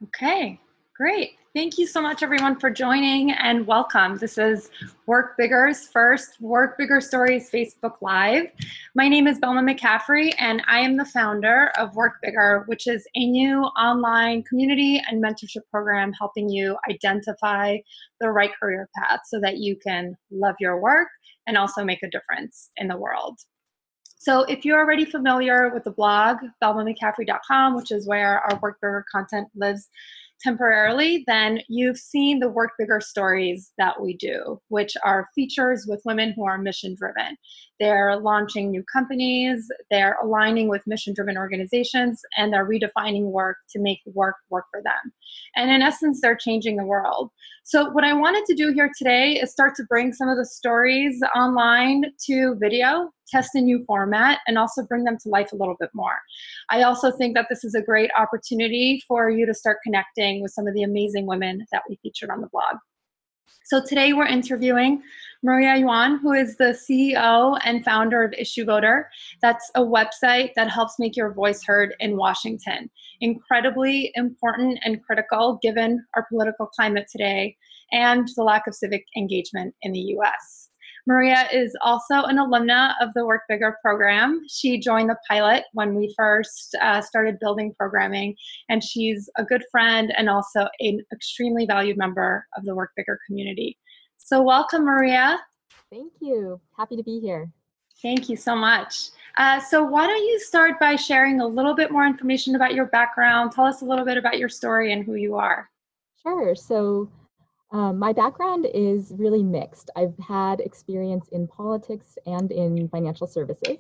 Okay, great. Thank you so much, everyone, for joining and welcome. This is Work Bigger's first Work Bigger Stories Facebook Live. My name is Belma McCaffrey, and I am the founder of Work Bigger, which is a new online community and mentorship program helping you identify the right career path so that you can love your work and also make a difference in the world. So if you're already familiar with the blog, belmamccaffrey.com, which is where our Work Bigger content lives temporarily, then you've seen the Work Bigger stories that we do, which are features with women who are mission-driven. They're launching new companies, they're aligning with mission-driven organizations, and they're redefining work to make work work for them. And in essence, they're changing the world. So what I wanted to do here today is start to bring some of the stories online to video, test a new format, and also bring them to life a little bit more. I also think that this is a great opportunity for you to start connecting with some of the amazing women that we featured on the blog. So today we're interviewing Maria Yuan, who is the CEO and founder of IssueVoter. That's a website that helps make your voice heard in Washington. Incredibly important and critical given our political climate today and the lack of civic engagement in the US. Maria is also an alumna of the Work Bigger program. She joined the pilot when we first started building programming, and she's a good friend and also an extremely valued member of the Work Bigger community. So welcome, Maria. Thank you. Happy to be here. Thank you so much. So why don't you start by sharing a little bit more information about your background? Tell us a little bit about your story and who you are. Sure. So my background is really mixed. I've had experience in politics and in financial services.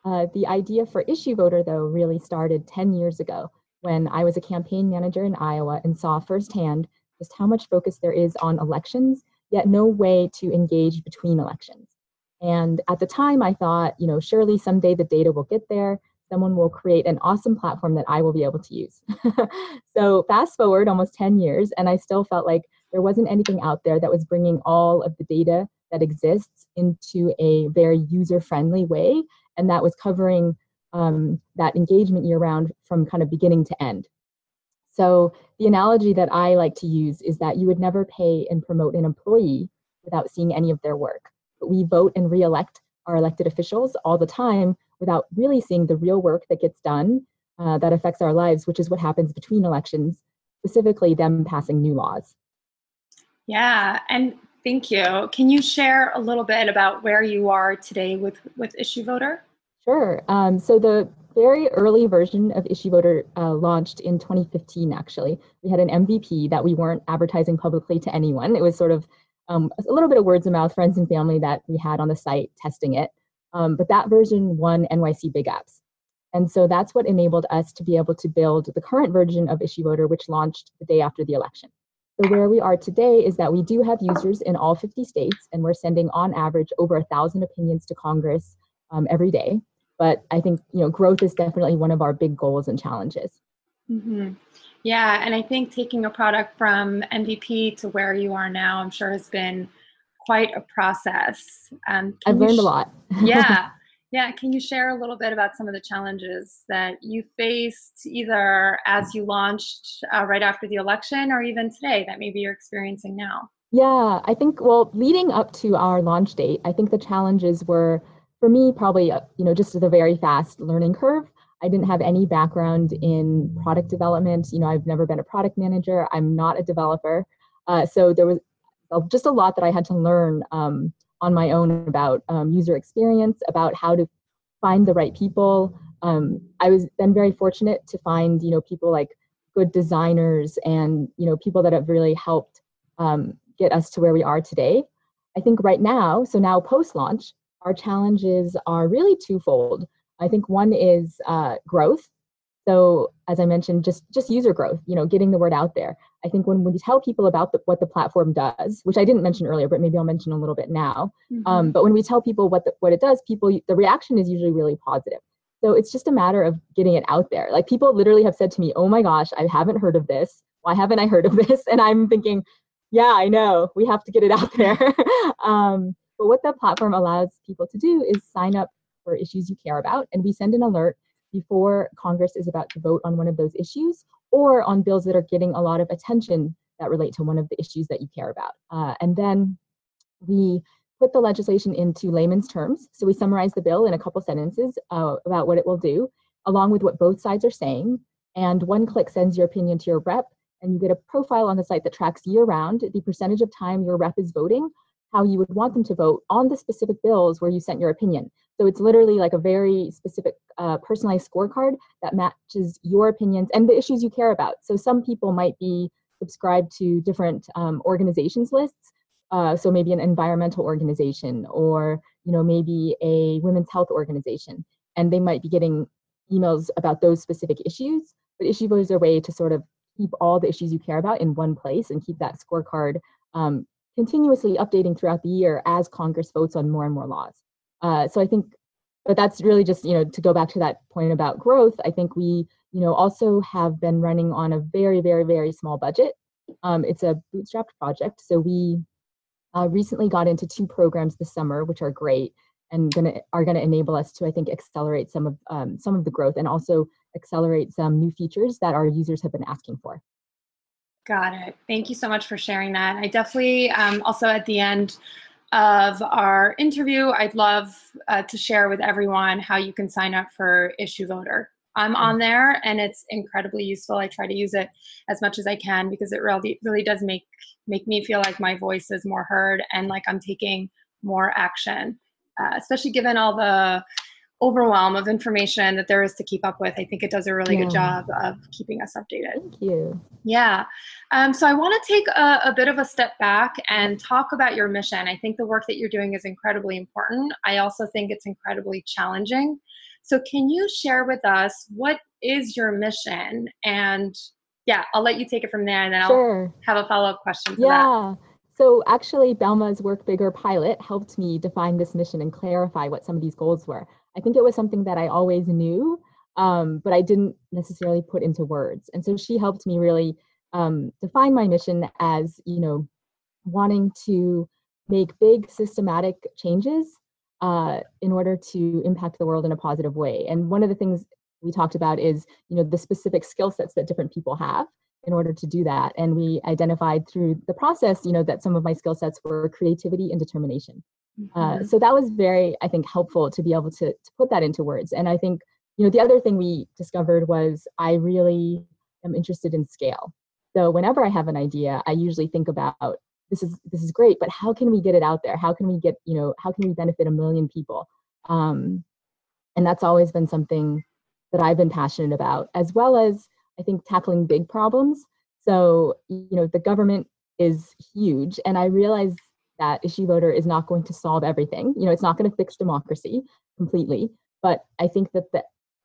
The idea for IssueVoter, though, really started 10 years ago when I was a campaign manager in Iowa and saw firsthand just how much focus there is on elections, yet no way to engage between elections. And at the time, I thought, surely someday the data will get there. Someone will create an awesome platform that I will be able to use. So fast forward almost 10 years, and I still felt like there wasn't anything out there that was bringing all of the data that exists into a very user-friendly way, and that was covering that engagement year-round from kind of beginning to end. So the analogy that I like to use is that you would never pay and promote an employee without seeing any of their work. But we vote and re-elect our elected officials all the time without really seeing the real work that gets done that affects our lives, which is what happens between elections, specifically them passing new laws. Yeah, and thank you. Can you share a little bit about where you are today with IssueVoter? Sure. So the very early version of IssueVoter launched in 2015, actually. We had an MVP that we weren't advertising publicly to anyone. It was sort of a little bit of words of mouth, friends and family that we had on the site testing it. But that version won NYC Big Apps. And so that's what enabled us to be able to build the current version of IssueVoter, which launched the day after the election. So where we are today is that we do have users in all 50 states, and we're sending on average over 1,000 opinions to Congress every day. But I think growth is definitely one of our big goals and challenges. Mm-hmm. Yeah, and I think taking a product from MVP to where you are now, I'm sure has been quite a process. I've learned a lot. Yeah. Can you share a little bit about some of the challenges that you faced either as you launched right after the election or even today that maybe you're experiencing now? Yeah, I think, leading up to our launch date, I think the challenges were, for me, probably, just the very fast learning curve. I didn't have any background in product development. I've never been a product manager. I'm not a developer. So there was just a lot that I had to learn on my own about user experience, about how to find the right people. I was then very fortunate to find, people like good designers and, people that have really helped get us to where we are today. I think right now, so now post-launch, our challenges are really twofold. I think one is growth. So as I mentioned, just user growth, getting the word out there. I think when we tell people about what the platform does, which I didn't mention earlier, but maybe I'll mention a little bit now. Mm-hmm. But when we tell people what it does, the reaction is usually really positive. So it's just a matter of getting it out there. Like people literally have said to me, "Oh my gosh, I haven't heard of this. Why haven't I heard of this?" And I'm thinking, yeah, I know, we have to get it out there. But what the platform allows people to do is sign up for issues you care about, and we send an alert before Congress is about to vote on one of those issues, or on bills that are getting a lot of attention that relate to one of the issues that you care about. And then we put the legislation into layman's terms. So we summarize the bill in a couple sentences about what it will do, along with what both sides are saying. And one click sends your opinion to your rep, and you get a profile on the site that tracks year-round the percentage of time your rep is voting, how you would want them to vote on the specific bills where you sent your opinion. So it's literally like a very specific personalized scorecard that matches your opinions and the issues you care about. So some people might be subscribed to different organizations lists. So maybe an environmental organization, or maybe a women's health organization, and they might be getting emails about those specific issues. But IssueVoter is a way to sort of keep all the issues you care about in one place and keep that scorecard continuously updating throughout the year as Congress votes on more and more laws. So I think, but that's really just, to go back to that point about growth, I think we, also have been running on a very, very, very small budget. It's a bootstrapped project. So we recently got into 2 programs this summer, which are great and are gonna enable us to, I think, accelerate some of the growth and also accelerate some new features that our users have been asking for. Got it. Thank you so much for sharing that. I definitely also at the end of our interview, I'd love to share with everyone how you can sign up for IssueVoter. I'm on there and it's incredibly useful. I try to use it as much as I can because it really does make me feel like my voice is more heard and like I'm taking more action, especially given all the overwhelm of information that there is to keep up with. I think it does a really good job of keeping us updated. Thank you. Yeah. So I want to take a bit of a step back and talk about your mission. I think the work that you're doing is incredibly important. I also think it's incredibly challenging. So can you share with us what is your mission? And yeah, I'll let you take it from there and then I'll have a follow-up question to that. So actually, Belma's Work Bigger pilot helped me define this mission and clarify what some of these goals were. I think it was something that I always knew, but I didn't necessarily put into words. And so she helped me really define my mission as, wanting to make big systematic changes in order to impact the world in a positive way. And one of the things we talked about is, the specific skill sets that different people have in order to do that. And we identified through the process, that some of my skill sets were creativity and determination. So that was very, I think, helpful to be able to put that into words. And I think, the other thing we discovered was I really am interested in scale. So whenever I have an idea, I usually think about, this is great, but how can we get it out there? How can we get, how can we benefit 1 million people? And that's always been something that I've been passionate about, as well as I think tackling big problems. So, the government is huge, and I realize that IssueVoter is not going to solve everything. It's not going to fix democracy completely, but I think that the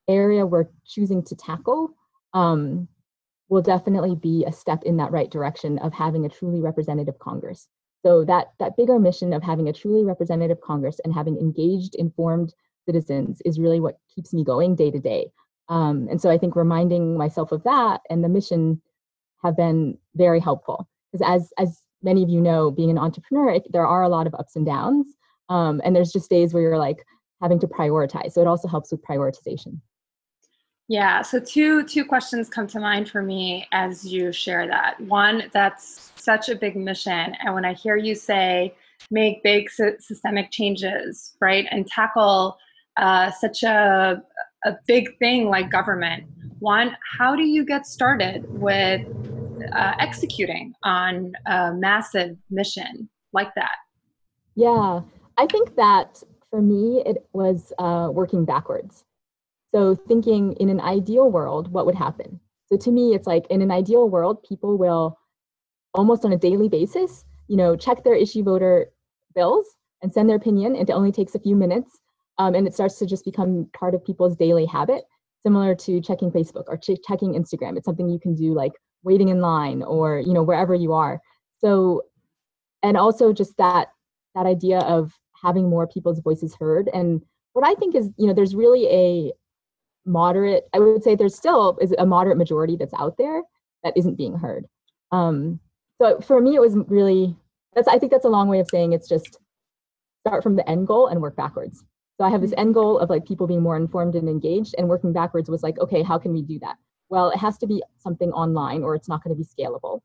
area we're choosing to tackle will definitely be a step in that right direction of having a truly representative Congress. So that bigger mission of having a truly representative Congress and having engaged, informed citizens is really what keeps me going day to day. And so I think reminding myself of that and the mission have been very helpful. Because as many of you know, being an entrepreneur, there are a lot of ups and downs. And there's just days where you're like having to prioritize. So it also helps with prioritization. Yeah, so two questions come to mind for me as you share that. One, that's such a big mission. And when I hear you say, make big systemic changes, right? And tackle such a big thing like government. One, how do you get started with executing on a massive mission like that? Yeah, I think that for me, it was working backwards. So thinking in an ideal world, what would happen? So to me, it's like in an ideal world, people will almost on a daily basis, check their IssueVoter bills and send their opinion. It only takes a few minutes. And it starts to just become part of people's daily habit, similar to checking Facebook or checking Instagram. It's something you can do like waiting in line or, wherever you are. So, and also just that idea of having more people's voices heard. And what I think is, there's really I would say there's still is a moderate majority that's out there that isn't being heard. So for me, it was really, I think that's a long way of saying it's just start from the end goal and work backwards. So I have this end goal of like people being more informed and engaged, and working backwards was like, okay, how can we do that? well, it has to be something online or it's not going to be scalable.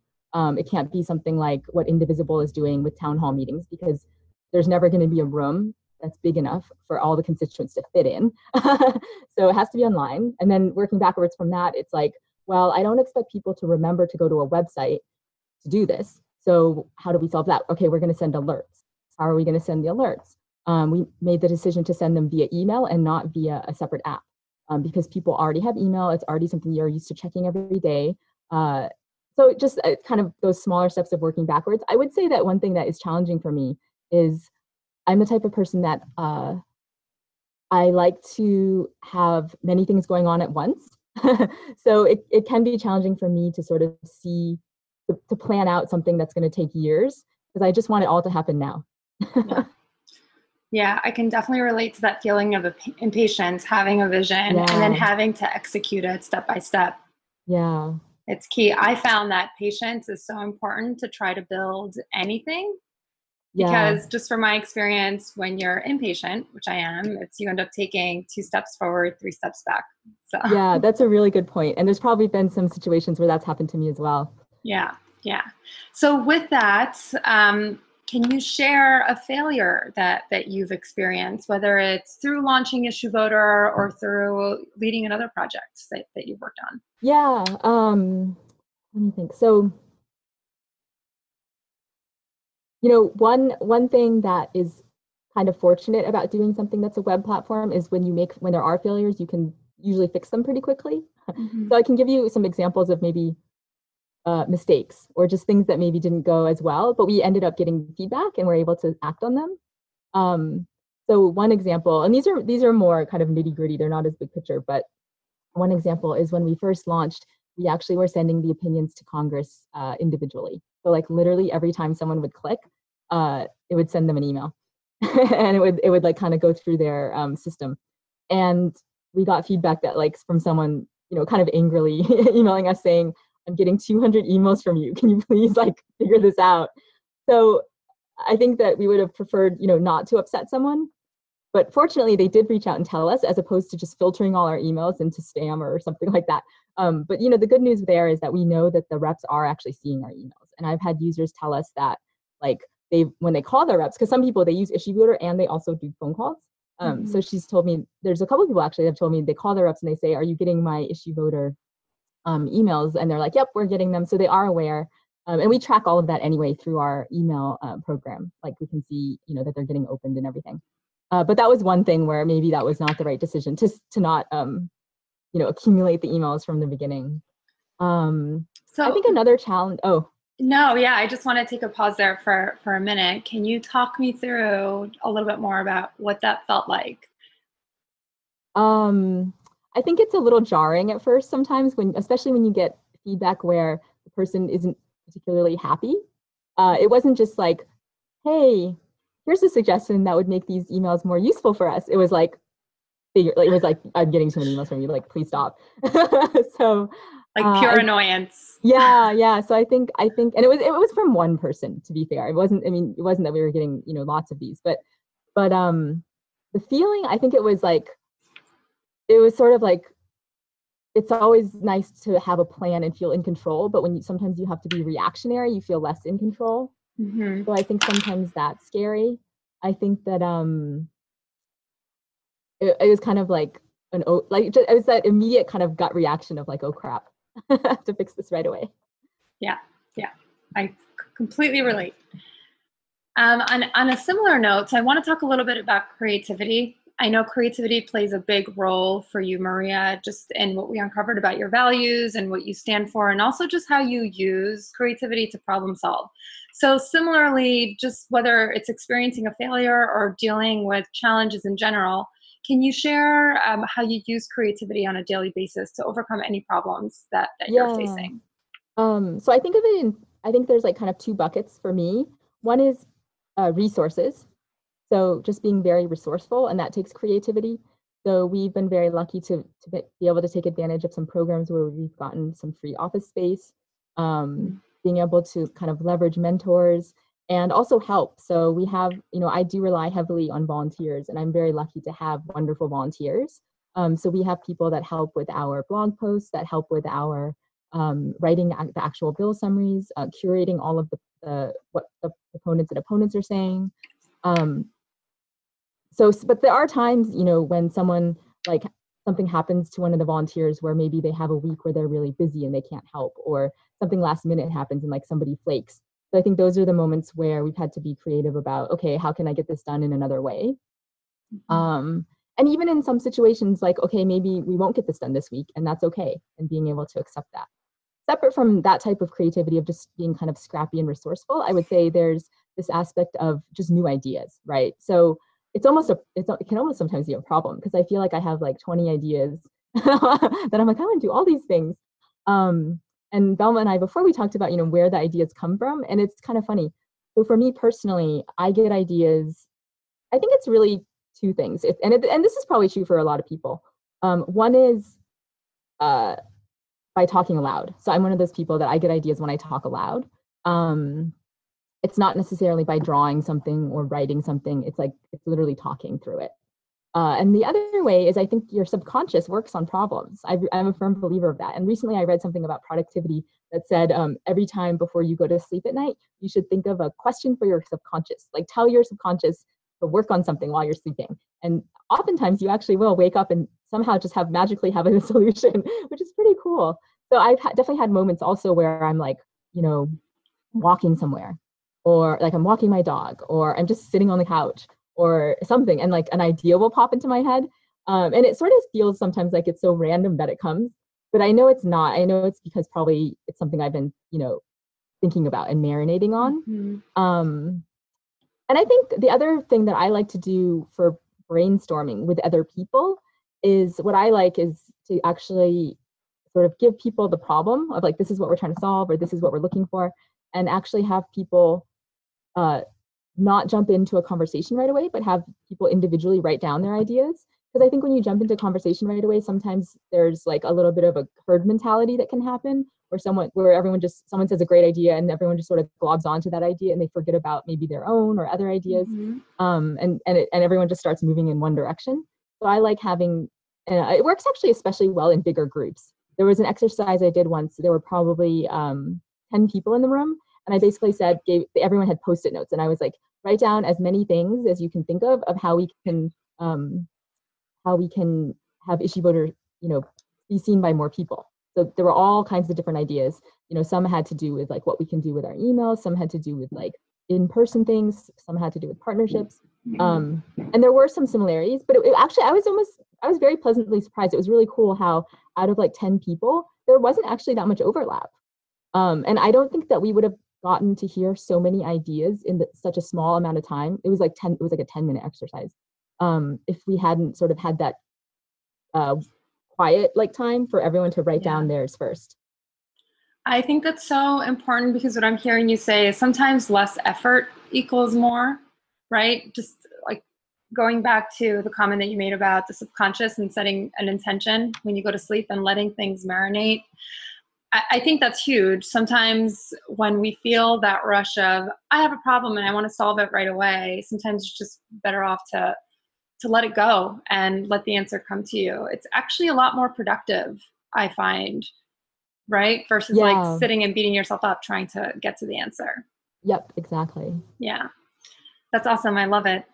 It can't be something like what Indivisible is doing with town hall meetings, because there's never going to be a room that's big enough for all the constituents to fit in. So it has to be online. And then working backwards from that, it's like, well, I don't expect people to remember to go to a website to do this. So how do we solve that? Okay, we're going to send alerts. How are we going to send the alerts? We made the decision to send them via email and not via a separate app, because people already have email. It's already something you're used to checking every day. So just kind of those smaller steps of working backwards. I would say that one thing that is challenging for me is I'm the type of person that I like to have many things going on at once. So it can be challenging for me to sort of see, to plan out something that's going to take years, because I just want it all to happen now. Yeah, I can definitely relate to that feeling of impatience, having a vision, and then having to execute it step by step. Yeah. It's key. I found that patience is so important to try to build anything, because just from my experience, when you're impatient, which I am, it's you end up taking 2 steps forward, 3 steps back. So yeah, that's a really good point. And there's probably been some situations where that's happened to me as well. Yeah. So with that, can you share a failure that you've experienced, whether it's through launching IssueVoter or through leading another project that you've worked on? Yeah. Let me think. So, one thing that is kind of fortunate about doing something that's a web platform is when there are failures, you can usually fix them pretty quickly. Mm-hmm. So I can give you some examples of maybe mistakes or just things that maybe didn't go as well, but we ended up getting feedback and we're able to act on them. So one example, and these are more kind of nitty gritty, they're not as big picture, but one example is when we first launched, we actually were sending the opinions to Congress individually. So like literally every time someone would click, it would send them an email and it would like kind of go through their system. And we got feedback that like from someone, kind of angrily emailing us saying, I'm getting 200 emails from you. Can you please like figure this out? So I think that we would have preferred, not to upset someone, but fortunately they did reach out and tell us, as opposed to just filtering all our emails into spam or something like that. But the good news there is that we know that the reps are actually seeing our emails. And I've had users tell us that like when they call their reps, because some people, they use IssueVoter and they also do phone calls. So she's told me, there's a couple of people actually that have told me they call their reps and they say, are you getting my IssueVoter emails? And they're like, yep, we're getting them. So they are aware. And we track all of that anyway through our email program. Like we can see, that they're getting opened and everything. But that was one thing where maybe that was not the right decision to not, accumulate the emails from the beginning. So I think another challenge. Oh, no, yeah, I just want to take a pause there for a minute. Can you talk me through a little bit more about what that felt like? I think it's a little jarring at first sometimes, especially when you get feedback where the person isn't particularly happy. It wasn't just like, hey, here's a suggestion that would make these emails more useful for us. It was like, I'm getting too many emails from you, like, please stop. So like pure annoyance. Yeah. So I think, and it was from one person, to be fair. It wasn't that we were getting, lots of these, but the feeling, I think it was sort of like, it's always nice to have a plan and feel in control, but sometimes you have to be reactionary, you feel less in control. Mm-hmm. So I think sometimes that's scary. I think that it was kind of like it was that immediate kind of gut reaction of like, oh crap, I have to fix this right away. Yeah, I completely relate. On a similar note, I want to talk a little bit about creativity. I know creativity plays a big role for you, Maria, just in what we uncovered about your values and what you stand for, and also just how you use creativity to problem solve. So similarly, just whether it's experiencing a failure or dealing with challenges in general, can you share how you use creativity on a daily basis to overcome any problems that you're facing? So I think of it I think there's like kind of 2 buckets for me. One is resources. So just being very resourceful, and that takes creativity. So we've been very lucky to be able to take advantage of some programs where we've gotten some free office space, being able to kind of leverage mentors and also help. So we have, I do rely heavily on volunteers, and I'm very lucky to have wonderful volunteers So we have people that help with our blog posts, that help with our writing the actual bill summaries, curating all of what the proponents and opponents are saying. But there are times, when someone, like, something happens to one of the volunteers where maybe they have a week where they're really busy and they can't help, or something last minute happens and like somebody flakes. So I think those are the moments where we've had to be creative about, okay, how can I get this done in another way? And even in some situations, like, okay, maybe we won't get this done this week, and that's okay, and being able to accept that. Separate from that type of creativity of just being kind of scrappy and resourceful, I would say there's this aspect of just new ideas, right? So it can almost sometimes be a problem, because I feel like I have like 20 ideas that I'm like, I want to do all these things. And Belma and I, before, we talked about, where the ideas come from, and it's kind of funny. So for me personally, I get ideas, I think it's really two things. And this is probably true for a lot of people. One is by talking aloud. So I'm one of those people that I get ideas when I talk aloud. It's not necessarily by drawing something or writing something. It's literally talking through it. And the other way is, I think your subconscious works on problems. I'm a firm believer of that. And recently I read something about productivity that said every time before you go to sleep at night, you should think of a question for your subconscious. Like, tell your subconscious to work on something while you're sleeping. And oftentimes you actually will wake up and somehow just magically have a solution, which is pretty cool. So I've definitely had moments also where I'm like, walking somewhere, or like I'm walking my dog, or I'm just sitting on the couch or something, and like an idea will pop into my head. And it sort of feels sometimes like it's so random that it comes, but I know it's not. I know it's because probably it's something I've been, thinking about and marinating on. And I think the other thing that I like to do for brainstorming with other people is, what I like is to actually sort of give people the problem of like, this is what we're trying to solve, or this is what we're looking for, and actually have people not jump into a conversation right away, but have people individually write down their ideas. Because I think when you jump into conversation right away, sometimes there's like a little bit of a herd mentality that can happen, where someone says a great idea and everyone just sort of globs onto that idea, and they forget about maybe their own or other ideas. And everyone just starts moving in one direction. So I like having, it works actually especially well in bigger groups. There was an exercise I did once. There were probably 10 people in the room, and I basically said, everyone had Post-it notes, and I was like, write down as many things as you can think of how we can have IssueVoter, be seen by more people. So there were all kinds of different ideas. Some had to do with like what we can do with our emails, some had to do with like in-person things, some had to do with partnerships. And there were some similarities, but actually I was very pleasantly surprised. It was really cool how out of like 10 people, there wasn't actually that much overlap. And I don't think that we would have gotten to hear so many ideas in such a small amount of time. It was like a 10-minute exercise. If we hadn't sort of had that quiet like time for everyone to write down theirs first. I think that's so important, because what I'm hearing you say is sometimes less effort equals more, right? Just like going back to the comment that you made about the subconscious and setting an intention when you go to sleep and letting things marinate. I think that's huge. Sometimes when we feel that rush of, I have a problem and I want to solve it right away, sometimes it's just better off to let it go and let the answer come to you. It's actually a lot more productive, I find, right? Versus like sitting and beating yourself up trying to get to the answer. Yep, exactly. Yeah, that's awesome. I love it.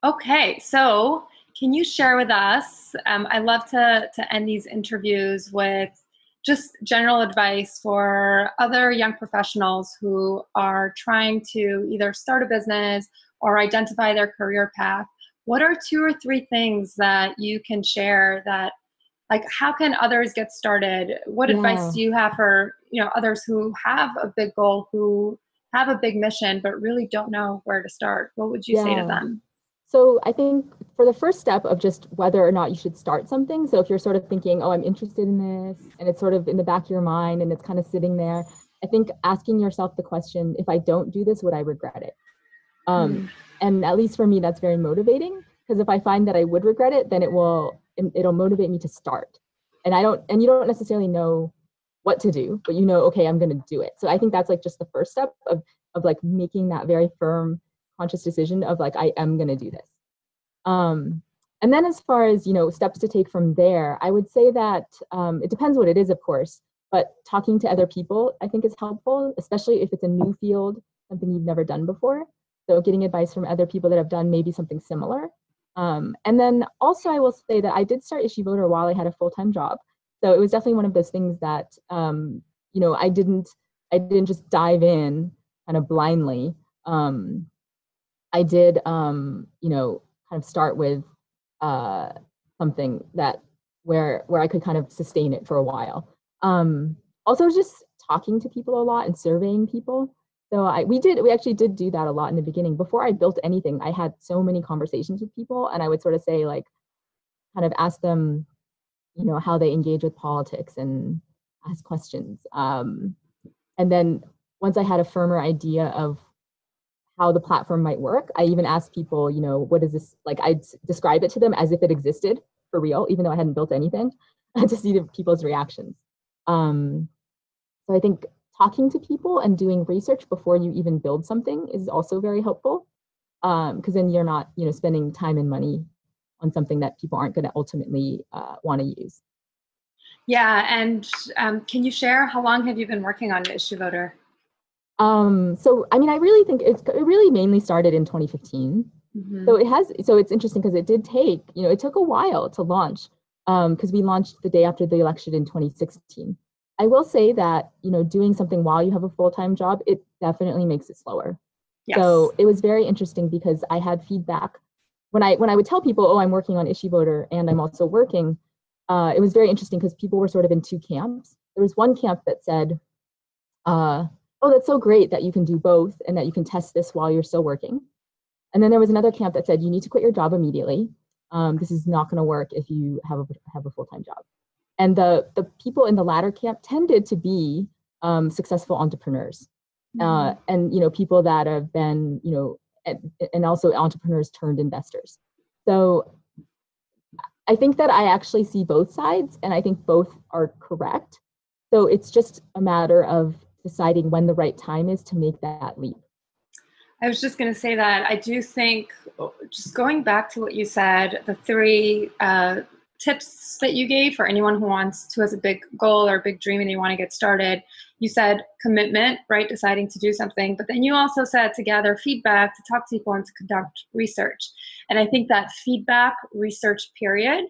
Okay, so can you share with us, I love to end these interviews with just general advice for other young professionals who are trying to either start a business or identify their career path. What are 2 or 3 things that you can share that, like, how can others get started? What advice do you have for, others who have a big goal, who have a big mission, but really don't know where to start? What would you say to them? So I think for the first step of just whether or not you should start something, so if you're sort of thinking, oh, I'm interested in this, and it's sort of in the back of your mind and it's kind of sitting there, I think asking yourself the question, if I don't do this, would I regret it? And at least for me, that's very motivating, because if I find that I would regret it, then it'll motivate me to start. And you don't necessarily know what to do, but okay, I'm going to do it. So I think that's like just the first step of like making that very firm conscious decision of like, I am going to do this. And then as far as, steps to take from there, I would say that it depends what it is, of course, but talking to other people, I think is helpful, especially if it's a new field, something you've never done before. So getting advice from other people that have done maybe something similar. And then also I will say that I did start IssueVoter while I had a full-time job. So it was definitely one of those things that, I didn't just dive in kind of blindly. I did, kind of start with something that where I could kind of sustain it for a while. Also just talking to people a lot and surveying people. So we actually did do that a lot in the beginning. Before I built anything, I had so many conversations with people, and I would sort of say, like, kind of ask them, how they engage with politics and ask questions. And then once I had a firmer idea of how the platform might work, I even asked people, what is this? Like, I'd describe it to them as if it existed for real, even though I hadn't built anything, to see people's reactions. So I think talking to people and doing research before you even build something is also very helpful, because then you're not, spending time and money on something that people aren't going to ultimately want to use. Yeah, and can you share how long have you been working on IssueVoter? So I mean, I really think it really mainly started in 2015. Mm-hmm. So it's interesting because it did take, it took a while to launch, because we launched the day after the election in 2016. I will say that, doing something while you have a full-time job, it definitely makes it slower. Yes. So it was very interesting because I had feedback when I would tell people, oh, I'm working on IssueVoter and I'm also working. It was very interesting because people were sort of in two camps. There was one camp that said, oh, that's so great that you can do both and that you can test this while you're still working. And then there was another camp that said, you need to quit your job immediately. This is not going to work if you have a full-time job. And the people in the latter camp tended to be successful entrepreneurs, and people that have been, and also entrepreneurs turned investors. So I think that I actually see both sides, and I think both are correct. So it's just a matter of deciding when the right time is to make that leap. I was just going to say that I do think, just going back to what you said, the three tips that you gave for anyone who has a big goal or a big dream and they want to get started. You said commitment, right? Deciding to do something, but then you also said to gather feedback, to talk to people, and to conduct research. And I think that feedback research period,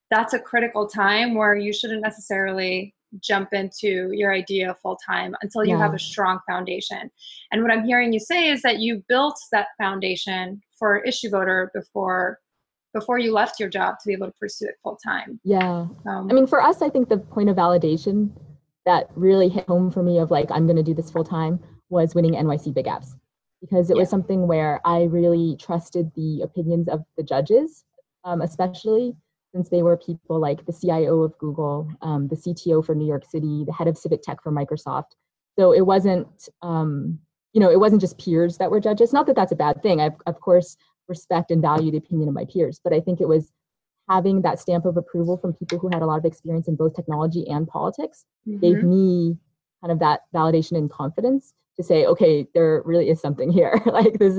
that's a critical time where you shouldn't necessarily jump into your idea full time until you have a strong foundation. And what I'm hearing you say is that you built that foundation for IssueVoter before you left your job to be able to pursue it full time. Yeah. I mean, for us, I think the point of validation that really hit home for me of like, I'm going to do this full time was winning NYC Big Apps, because it was something where I really trusted the opinions of the judges, especially since they were people like the CIO of Google, the CTO for New York City, the head of civic tech for Microsoft. So it wasn't, it wasn't just peers that were judges. Not that that's a bad thing. I, of course, respect and value the opinion of my peers, but I think it was having that stamp of approval from people who had a lot of experience in both technology and politics gave me kind of that validation and confidence to say, okay, there really is something here. Like this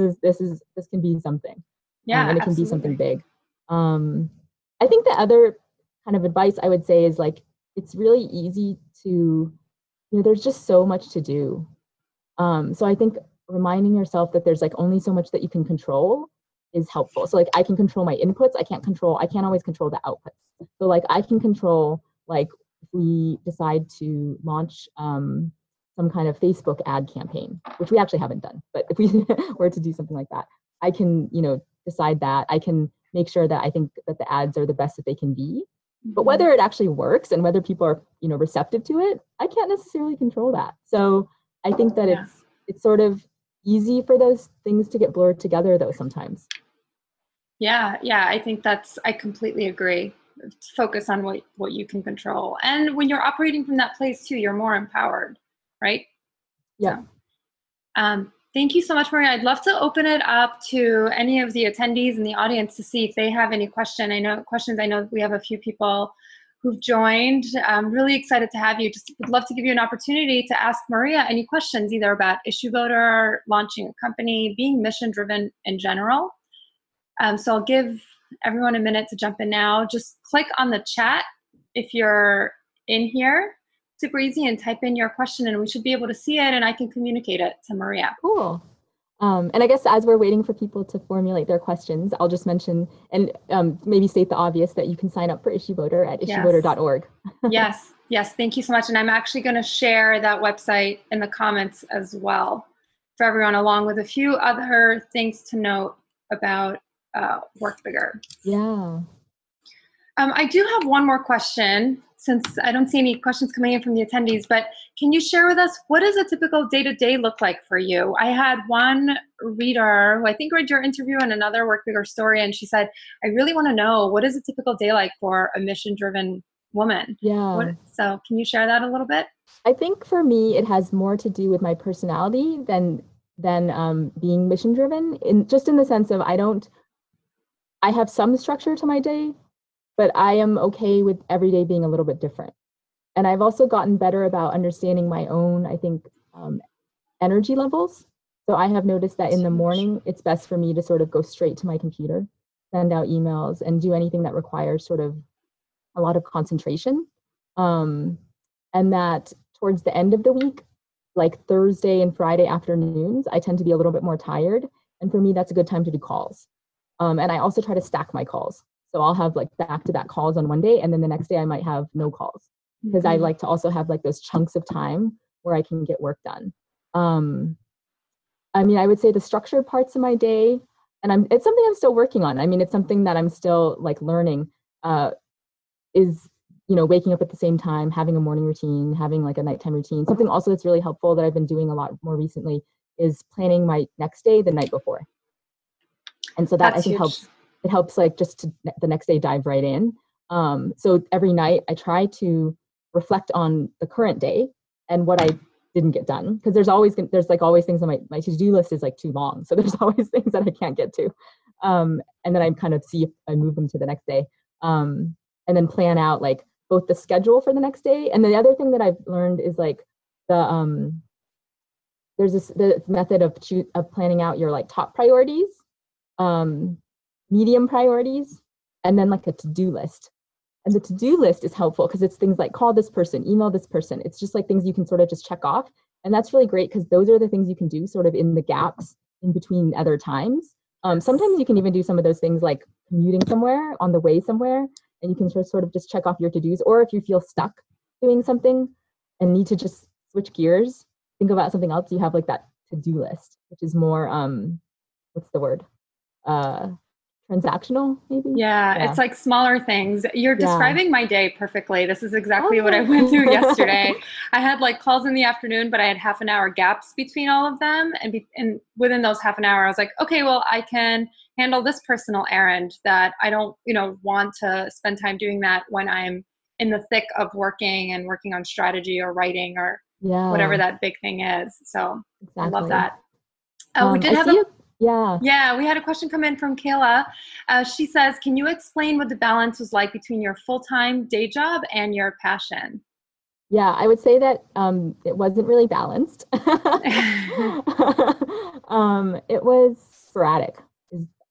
can be something. Yeah, and it can be something big. I think the other kind of advice I would say is like, it's really easy to, there's just so much to do. So I think reminding yourself that there's like only so much that you can control is helpful. So like I can control my inputs. I can't always control the outputs. So like I can control, like if we decide to launch some kind of Facebook ad campaign, which we actually haven't done, but if we were to do something like that, I can, decide that. I can make sure that I think that the ads are the best that they can be. But whether it actually works and whether people are, receptive to it, I can't necessarily control that. So I think that it's sort of easy for those things to get blurred together though sometimes. Yeah, I think I completely agree. Focus on what you can control. And when you're operating from that place too, you're more empowered, right? Yeah. So, thank you so much, Maria. I'd love to open it up to any of the attendees in the audience to see if they have any questions. I know we have a few people who've joined. I'm really excited to have you. Just would love to give you an opportunity to ask Maria any questions, either about IssueVoter, launching a company, being mission-driven in general. So I'll give everyone a minute to jump in now. Just click on the chat if you're in here. Super easy, and type in your question and we should be able to see it and I can communicate it to Maria. Cool. And I guess as we're waiting for people to formulate their questions, I'll just mention and maybe state the obvious that you can sign up for IssueVoter at issuevoter.org. Yes, yes, thank you so much. And I'm actually going to share that website in the comments as well for everyone, along with a few other things to note about Work Bigger. Yeah. I do have one more question, since I don't see any questions coming in from the attendees, but can you share with us, what does a typical day-to-day look like for you? I had one reader who I think read your interview and another Work Bigger story, and she said, I really want to know, what is a typical day like for a mission-driven woman? Yeah. So can you share that a little bit? I think for me, it has more to do with my personality than being mission-driven, just in the sense of I have some structure to my day, but I am okay with every day being a little bit different. And I've also gotten better about understanding my own, I think, energy levels. So I have noticed that in the morning, it's best for me to sort of go straight to my computer, send out emails, and do anything that requires sort of a lot of concentration. And that towards the end of the week, like Thursday and Friday afternoons, I tend to be a little bit more tired. And for me, that's a good time to do calls. And I also try to stack my calls. So I'll have like back-to-back calls on one day, and then the next day I might have no calls, because I like to also have like those chunks of time where I can get work done. I mean, I would say the structured parts of my day, and it's something I'm still working on. I mean, it's something that I'm still like learning, is, you know, waking up at the same time, having a morning routine, having like a nighttime routine. Something also that's really helpful that I've been doing a lot more recently is planning my next day the night before. And so that I think helps. It helps like just to the next day dive right in. So every night I try to reflect on the current day and what I didn't get done, because there's always things on my to-do list is like too long. So there's always things that I can't get to. And then I kind of see if I move them to the next day. And then plan out like both the schedule for the next day. And the other thing that I've learned is like the method of planning out your like top priorities, medium priorities, and then like a to-do list. And the to-do list is helpful because it's things like call this person, email this person. It's just like things you can sort of just check off. And that's really great because those are the things you can do sort of in the gaps in between other times. Sometimes you can even do some of those things like commuting somewhere, on the way somewhere, and you can sort of just check off your to-dos. Or if you feel stuck doing something and need to just switch gears, think about something else, you have like that to-do list, which is more, what's the word? Transactional, maybe? Yeah, it's like smaller things. You're describing my day perfectly. This is exactly what I went through yesterday. I had like calls in the afternoon, but I had half an hour gaps between all of them. And within those half an hour, I was like, okay, well, I can handle this personal errand that I don't, want to spend time doing that when I'm in the thick of working on strategy or writing or whatever that big thing is. So I love that. We did have Yeah, we had a question come in from Kayla. She says, can you explain what the balance was like between your full-time day job and your passion? Yeah, I would say that it wasn't really balanced. It was sporadic,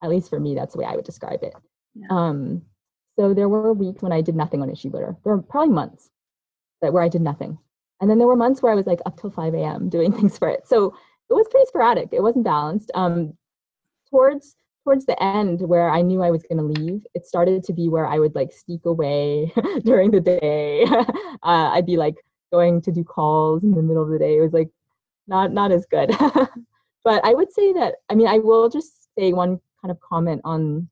at least for me, that's the way I would describe it. Yeah. So there were weeks when I did nothing on IssueVoter. There were probably months where I did nothing. And then there were months where I was like up till 5 a.m. doing things for it. So it was pretty sporadic. It wasn't balanced. Towards the end where I knew I was going to leave, it started to be where I would like sneak away during the day. I'd be like going to do calls in the middle of the day. It was like not as good. But I would say that, I will just say one kind of comment on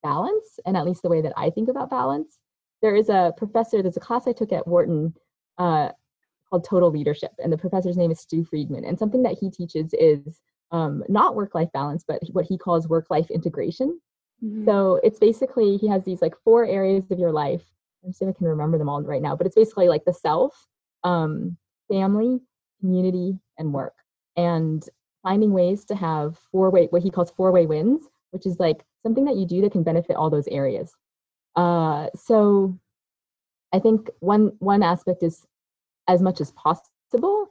balance, and at least the way that I think about balance. There's a class I took at Wharton called Total Leadership, and the professor's name is Stu Friedman. And something that he teaches is not work-life balance, but what he calls work-life integration. Mm-hmm. So it's basically, he has these like 4 areas of your life. I'm saying I can remember them all right now, but it's basically like the self, family, community, and work. And finding ways to have what he calls 4-way wins, which is like something that you do that can benefit all those areas. So I think one aspect is, as much as possible,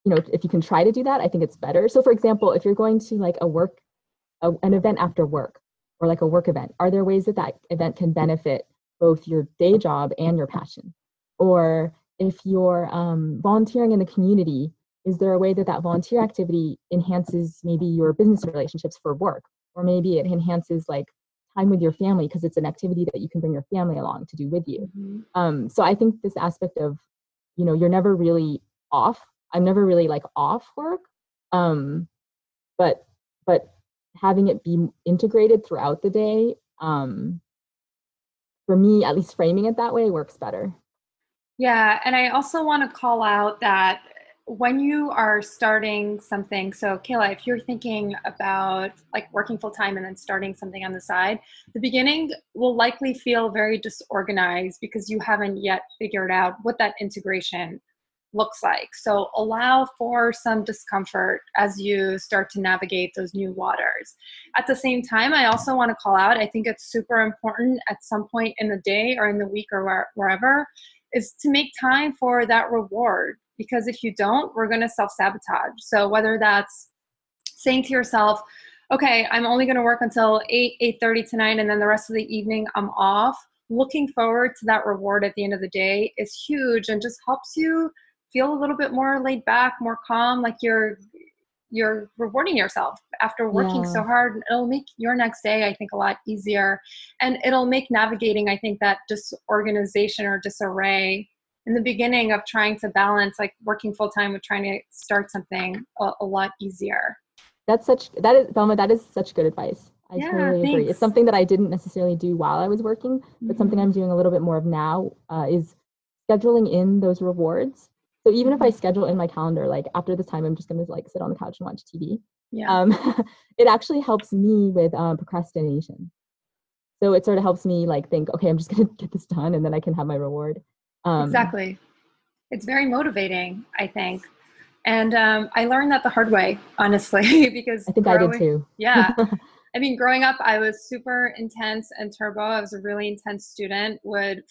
if you can try to do that, I think it's better. So for example, if you're going to like an event after work, or like a work event? Are there ways that that event can benefit both your day job and your passion? Or if you're volunteering in the community, is there a way that that volunteer activity enhances maybe your business relationships for work? Or maybe it enhances like time with your family because it's an activity that you can bring your family along to do with you. So I think this aspect of, you know, you're never really off. I'm never really like off work, but having it be integrated throughout the day, for me, at least framing it that way works better. Yeah, and I also want to call out that when you are starting something, so Kayla, if you're thinking about like working full time and then starting something on the side, the beginning will likely feel very disorganized because you haven't yet figured out what that integration looks like. So allow for some discomfort as you start to navigate those new waters. At the same time, I also want to call out, I think it's super important at some point in the day or in the week or wherever, is to make time for that reward. Because if you don't, we're going to self-sabotage. So whether that's saying to yourself, okay, I'm only going to work until 8:30 tonight, and then the rest of the evening I'm off, looking forward to that reward at the end of the day is huge and just helps you feel a little bit more laid back, more calm, like you're rewarding yourself after working so hard. It'll make your next day, I think, a lot easier. And it'll make navigating, I think, that disorganization or disarray in the beginning of trying to balance like working full time with trying to start something a lot easier. Velma, that is such good advice. I totally agree. Thanks. It's something that I didn't necessarily do while I was working, but something I'm doing a little bit more of now is scheduling in those rewards. So even if I schedule in my calendar, like after this time, I'm just going to like sit on the couch and watch TV. It actually helps me with procrastination. So it sort of helps me like think, okay, I'm just going to get this done and then I can have my reward. Exactly. It's very motivating, I think. And I learned that the hard way, honestly, because I think I did too. Yeah. I mean, growing up, I was super intense and turbo. I was a really intense student, would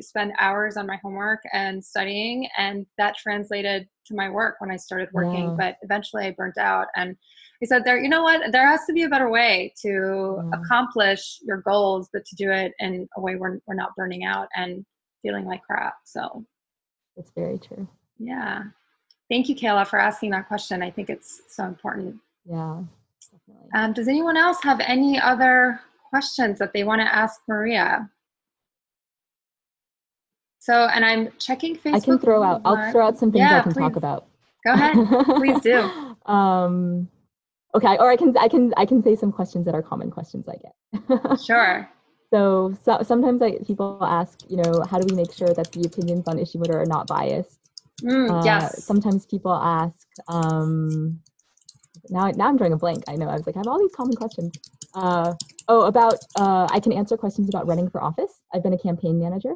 spend hours on my homework and studying, and that translated to my work when I started working. But eventually I burnt out, and I said, you know what? There has to be a better way to accomplish your goals, but to do it in a way where we're not burning out and feeling like crap. So that's very true. Yeah. Thank you, Kayla, for asking that question. I think it's so important. Yeah. Definitely. Does anyone else have any other questions that they want to ask Maria? So, and I'm checking Facebook. I'll throw out some things I can talk about. Go ahead, please do. Okay, or I can say some questions that are common questions I get. Sure. So sometimes people ask, you know, how do we make sure that the opinions on IssueVoter are not biased? Yes. Sometimes people ask, now I'm drawing a blank. I know, I was like, I have all these common questions. I can answer questions about running for office. I've been a campaign manager.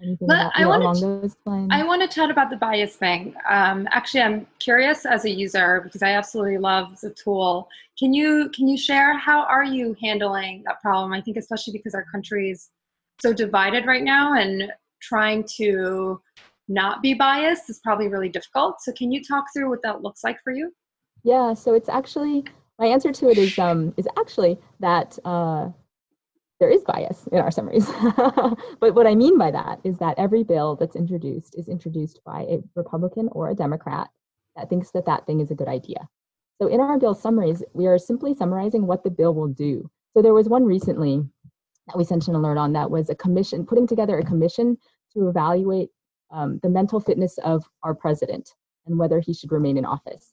Anything along those lines? I want to chat about the bias thing. Actually, I'm curious as a user because I absolutely love the tool. Can you share how are you handling that problem? I think especially because our country is so divided right now, and trying to not be biased is probably really difficult. So can you talk through what that looks like for you? Yeah, so it's actually, my answer to it is actually that there is bias in our summaries. But what I mean by that is that every bill that's introduced is introduced by a Republican or a Democrat that thinks that that thing is a good idea. So in our bill summaries, we are simply summarizing what the bill will do. So there was one recently that we sent an alert on that was a commission, putting together a commission to evaluate the mental fitness of our president and whether he should remain in office.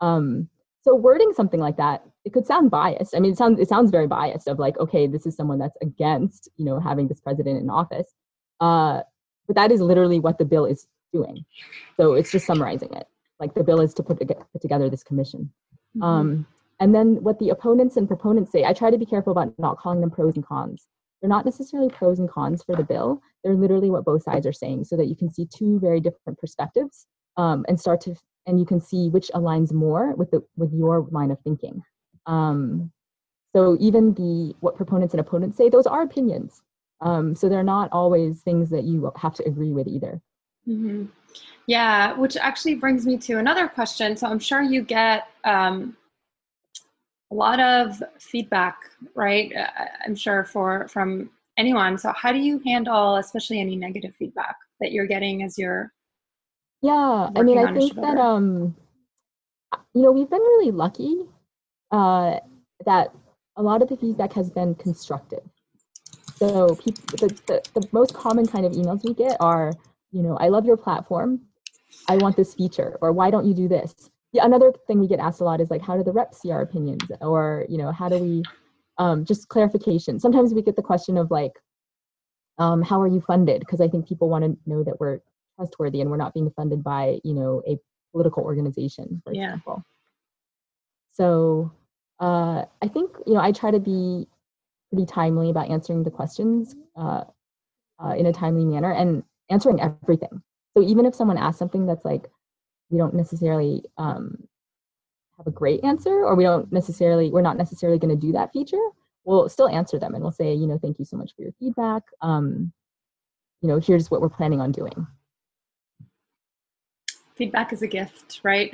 So wording something like that, it could sound biased. I mean, it sounds very biased of like, okay, this is someone that's against, you know, having this president in office. But that is literally what the bill is doing. So it's just summarizing it. Like the bill is to put together this commission. And then what the opponents and proponents say, I try to be careful about not calling them pros and cons. They're not necessarily pros and cons for the bill. They're literally what both sides are saying so that you can see two very different perspectives and you can see which aligns more with your line of thinking. So even what proponents and opponents say, those are opinions. So they're not always things that you have to agree with either. Yeah, which actually brings me to another question. So I'm sure you get a lot of feedback, right? I'm sure from anyone. So how do you handle, especially any negative feedback that you're getting as you're Yeah, I mean, working I on think that, IssueVoter? we've been really lucky that a lot of the feedback has been constructive. So the most common kind of emails we get are, I love your platform. I want this feature, or why don't you do this? Yeah, another thing we get asked a lot is like, how do the reps see our opinions? Or, how do we, just clarification. Sometimes we get the question of like, how are you funded? Because I think people want to know that we're trustworthy and we're not being funded by, a political organization, for Yeah. example. So I think, I try to be pretty timely about answering the questions in a timely manner and answering everything. So even if someone asks something that's like, we don't necessarily have a great answer, or we're not necessarily going to do that feature, we'll still answer them and we'll say, thank you so much for your feedback. Here's what we're planning on doing. Feedback is a gift, right?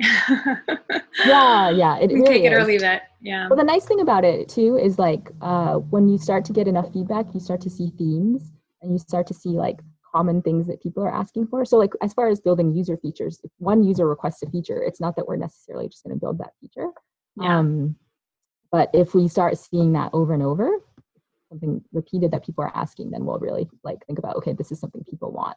Yeah, it We really take it or is. leave it. Yeah. Well, the nice thing about it too is like when you start to get enough feedback, you start to see themes and you start to see like common things that people are asking for. So like as far as building user features, if one user requests a feature, it's not that we're necessarily just going to build that feature. Yeah. But if we start seeing that over and over, something repeated that people are asking, then we'll really like think about, okay, this is something people want.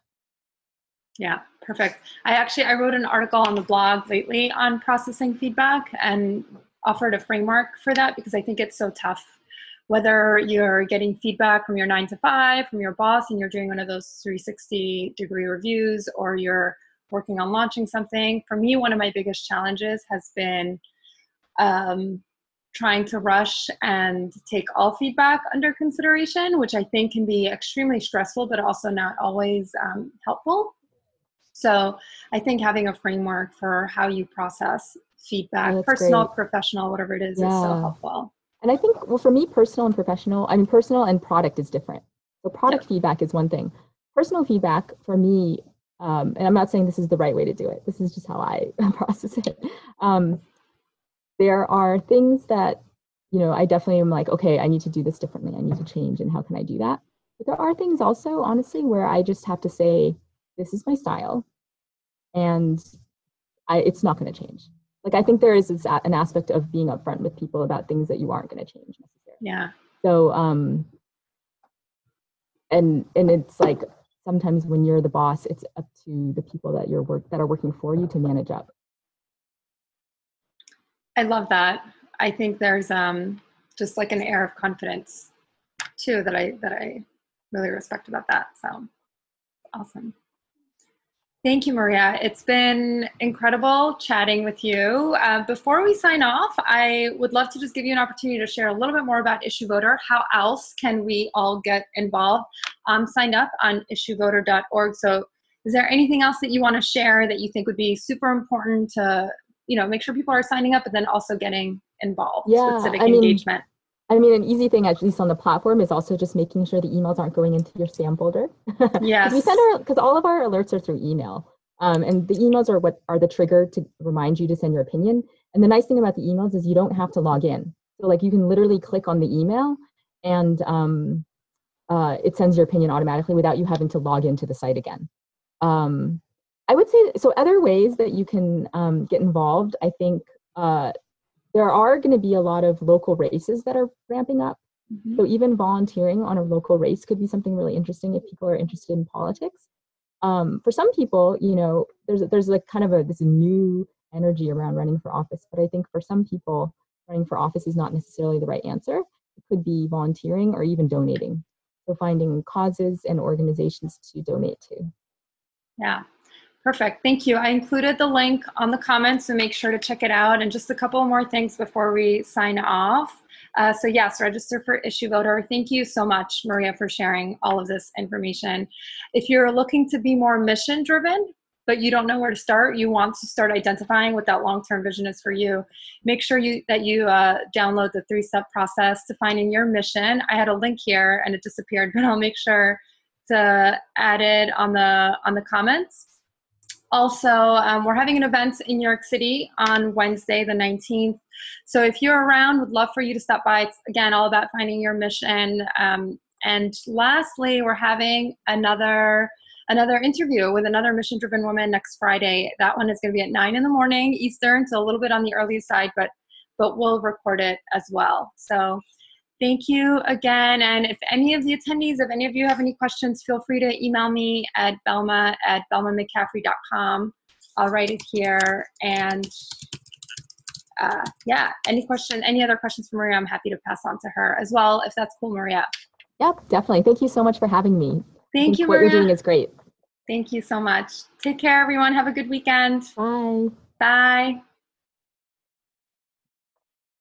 Yeah, perfect. I wrote an article on the blog lately on processing feedback and offered a framework for that because I think it's so tough. Whether you're getting feedback from your 9 to 5, from your boss, and you're doing one of those 360-degree reviews, or you're working on launching something. For me, one of my biggest challenges has been trying to rush and take all feedback under consideration, which I think can be extremely stressful, but also not always helpful. So I think having a framework for how you process feedback, personal, great. professional, whatever it is so helpful. And I think, well, for me, personal and professional, I mean, personal and product is different. So product feedback is one thing. Personal feedback for me, and I'm not saying this is the right way to do it. This is just how I process it. There are things that, I definitely am like, okay, I need to do this differently. I need to change, and how can I do that? But there are things also, honestly, where I just have to say, this is my style, and it's not going to change. Like, I think there is an aspect of being upfront with people about things that you aren't going to change necessarily. Yeah. So, and it's like, sometimes when you're the boss, it's up to the people that are working for you to manage up. I love that. I think there's just like an air of confidence too that I really respect about that. So awesome. Thank you, Maria. It's been incredible chatting with you. Before we sign off, I would love to just give you an opportunity to share a little bit more about IssueVoter. How else can we all get involved? I'm signed up on issuevoter.org. So is there anything else that you want to share that you think would be super important to, make sure people are signing up and then also getting involved with civic engagement? I mean, an easy thing, at least on the platform, is also just making sure the emails aren't going into your spam folder. Yes. Because all of our alerts are through email. And the emails are what are the trigger to remind you to send your opinion. And the nice thing about the emails is you don't have to log in. So like you can literally click on the email and it sends your opinion automatically without you having to log into the site again. I would say, so other ways that you can get involved, I think there are going to be a lot of local races that are ramping up. Mm-hmm. So even volunteering on a local race could be something really interesting if people are interested in politics. For some people, there's like kind of this new energy around running for office. But I think for some people, running for office is not necessarily the right answer. It could be volunteering or even donating. So finding causes and organizations to donate to. Yeah. Perfect. Thank you. I included the link on the comments, so make sure to check it out. And just a couple more things before we sign off. So yes, register for IssueVoter. Thank you so much, Maria, for sharing all of this information. If you're looking to be more mission driven, but you don't know where to start, you want to start identifying what that long-term vision is for you, make sure that you download the 3-step process to finding your mission. I had a link here and it disappeared, but I'll make sure to add it on the comments. Also, we're having an event in New York City on Wednesday, the 19th. So if you're around, would love for you to stop by. It's, again, all about finding your mission. And lastly, we're having another interview with another mission-driven woman next Friday. That one is going to be at 9 in the morning Eastern, so a little bit on the early side, but we'll record it as well. So thank you again. And if any of the attendees, if any of you have any questions, feel free to email me at belma@belmamccaffrey.com. I'll write it here. And yeah, any other questions for Maria, I'm happy to pass on to her as well, if that's cool, Maria. Yep, definitely. Thank you so much for having me. Thank you, Maria. What you're doing is great. Thank you so much. Take care, everyone. Have a good weekend. Bye. Bye.